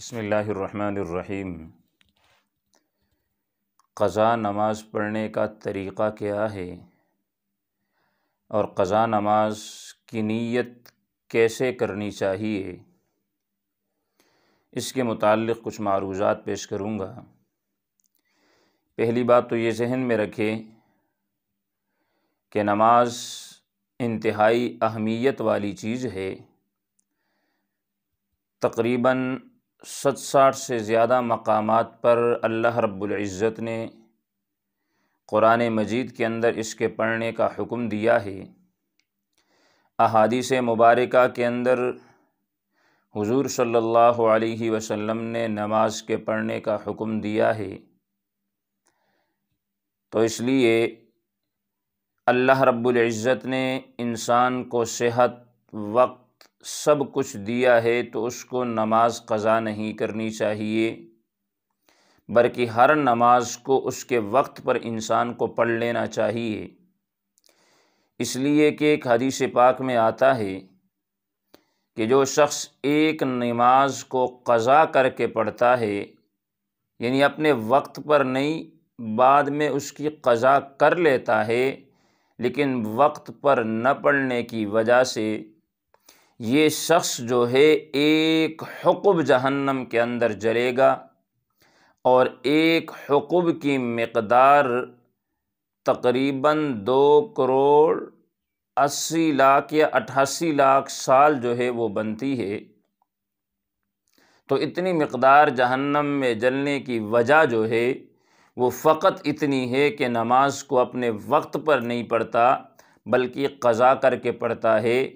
بسم اللہ الرحمن الرحیم۔ قضا نماز پڑھنے کا طریقہ کیا ہے اور قضا نماز کی نیت کیسے کرنی چاہیے، اس کے متعلق کچھ معروضات پیش کروں گا۔ پہلی بات تو یہ ذہن میں رکھیں کہ نماز انتہائی اہمیت والی چیز ہے۔ تقریباً 60 سے زیادہ مقامات پر اللہ رب العزت نے قرآن مجید کے اندر اس کے پڑھنے کا حکم دیا ہے۔ احادیث مبارکہ کے اندر حضور صلی اللہ علیہ وسلم نے نماز کے پڑھنے کا حکم دیا ہے، تو اس لیے اللہ رب العزت نے انسان کو صحت، وقت، سب کچھ دیا ہے، تو اس کو نماز قضا نہیں کرنی چاہیے، بلکہ ہر نماز کو اس کے وقت پر انسان کو پڑھ لینا چاہیے۔ اس لیے کہ ایک حدیث پاک میں آتا ہے کہ جو شخص ایک نماز کو قضا کر کے پڑھتا ہے، یعنی اپنے وقت پر نہیں، بعد میں اس کی قضا کر لیتا ہے، لیکن وقت پر نہ پڑھنے کی وجہ سے یہ شخص جو ہے ایک حقب جہنم کے اندر جلے گا، اور ایک حقب کی مقدار تقریباً 2,80,00,000 یا 88,00,000 سال جو ہے وہ بنتی ہے۔ تو اتنی مقدار جہنم میں جلنے کی وجہ جو ہے وہ فقط اتنی ہے کہ نماز کو اپنے وقت پر نہیں پڑھتا، بلکہ قضا کر کے پڑھتا ہے۔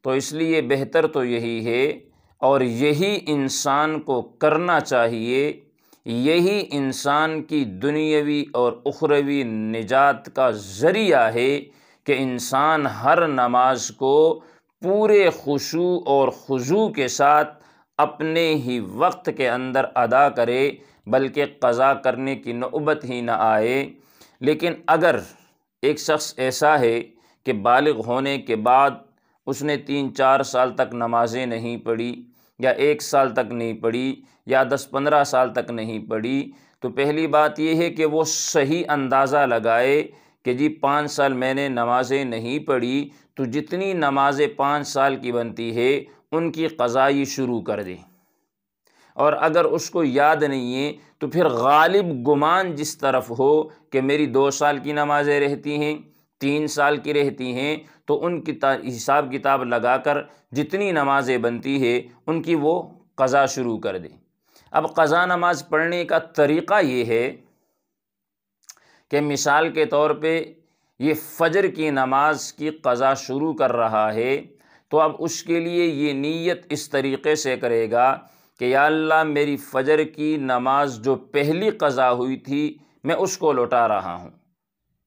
تو اس لیے بہتر تو یہی ہے، اور یہی انسان کو کرنا چاہیے، یہی انسان کی دنیاوی اور اخروی نجات کا ذریعہ ہے کہ انسان ہر نماز کو پورے خشوع اور خضوع کے ساتھ اپنے ہی وقت کے اندر ادا کرے، بلکہ قضا کرنے کی نوبت ہی نہ آئے۔ لیکن اگر ایک شخص ایسا ہے کہ بالغ ہونے کے بعد اس نے 3-4 سال تک نمازیں نہیں پڑھی، یا 1 سال تک نہیں پڑھی، یا 10-15 سال تک نہیں پڑھی، تو پہلی بات یہ ہے کہ وہ صحیح اندازہ لگائے کہ جی 5 سال میں نے نمازیں نہیں پڑھی، تو جتنی نمازیں 5 سال کی بنتی ہے ان کی قضائی شروع کر دے۔ اور اگر اس کو یاد نہیں ہے تو پھر غالب گمان جس طرف ہو کہ میری 2 سال کی نمازیں رہتی ہیں، 3 سال کی رہتی ہیں، تو ان کی حساب کتاب لگا کر جتنی نمازیں بنتی ہے ان کی وہ قضا شروع کر دے۔ اب قضا نماز پڑھنے کا طریقہ یہ ہے کہ مثال کے طور پہ یہ فجر کی نماز کی قضا شروع کر رہا ہے، تو اب اس کے لیے یہ نیت اس طریقے سے کرے گا کہ یا اللہ میری فجر کی نماز جو پہلی قضا ہوئی تھی میں اس کو لوٹا رہا ہوں۔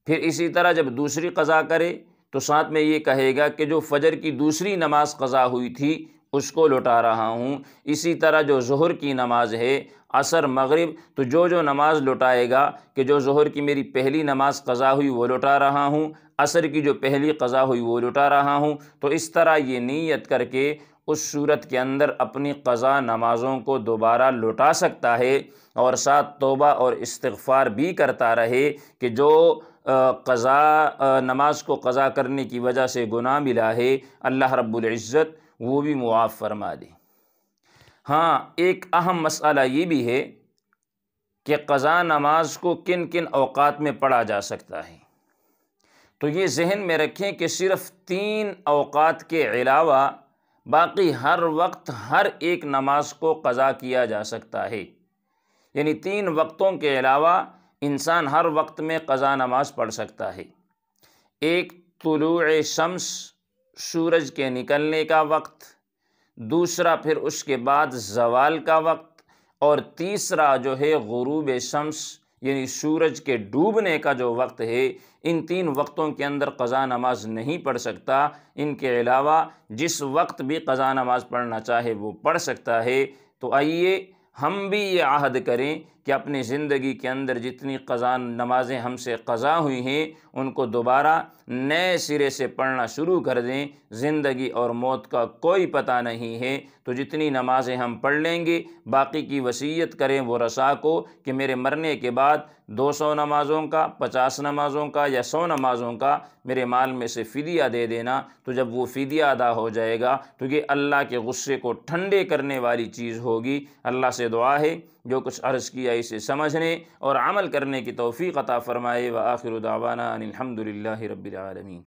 پھر اسی طرح جب دوسری قضا کرے تو ساتھ میں یہ کہے گا کہ جو فجر کی دوسری نماز قضا ہوئی تھی اس کو لوٹا رہا ہوں۔ اسی طرح جو ظہر کی نماز ہے، عصر، مغرب، تو جو نماز لوٹائے گا کہ جو ظہر کی میری پہلی نماز قضا ہوئی وہ لوٹا رہا ہوں، عصر کی جو پہلی قضا ہوئی وہ لوٹا رہا ہوں، تو اس طرح یہ نیت کر کے اس صورت کے اندر اپنی قضا نمازوں کو دوبارہ لوٹا سکتا ہے، اور ساتھ توبہ اور استغفار بھی کرتا رہے کہ جو قضا نماز کو قضا کرنے کی وجہ سے گناہ ملا ہے اللہ رب العزت وہ بھی معاف فرما دے۔ ہاں، ایک اہم مسئلہ یہ بھی ہے کہ قضا نماز کو کن کن اوقات میں پڑھا جا سکتا ہے، تو یہ ذہن میں رکھیں کہ صرف 3 اوقات کے علاوہ باقی ہر وقت ہر ایک نماز کو قضا کیا جا سکتا ہے۔ یعنی 3 وقتوں کے علاوہ انسان ہر وقت میں قضا نماز پڑھ سکتا ہے۔ ایک طلوع شمس، سورج کے نکلنے کا وقت، دوسرا پھر اس کے بعد زوال کا وقت، اور تیسرا جو ہے غروب شمس یعنی سورج کے ڈوبنے کا جو وقت ہے۔ ان 3 وقتوں کے اندر قضا نماز نہیں پڑھ سکتا، ان کے علاوہ جس وقت بھی قضا نماز پڑھنا چاہے وہ پڑھ سکتا ہے۔ تو آئیے ہم بھی یہ عہد کریں کہ اپنی زندگی کے اندر جتنی قضا نمازیں ہم سے قضا ہوئی ہیں ان کو دوبارہ نئے سرے سے پڑھنا شروع کر دیں۔ زندگی اور موت کا کوئی پتہ نہیں ہے، تو جتنی نمازیں ہم پڑھ لیں گے، باقی کی وصیت کریں ورثاء کو کہ میرے مرنے کے بعد 200 نمازوں کا، 50 نمازوں کا یا 100 نمازوں کا میرے مال میں سے فدیہ دے دینا۔ تو جب وہ فدیہ ادا ہو جائے گا تو یہ اللہ کے غصے کو ٹھنڈے کرنے والی چیز ہوگی۔ اللہ سے دعا ہے جو کچھ عرض کیا اسے سمجھنے اور عمل کرنے کی توفیق عطا فرمائے۔ وآخر دعوانا ان الحمد للہ رب العالمین۔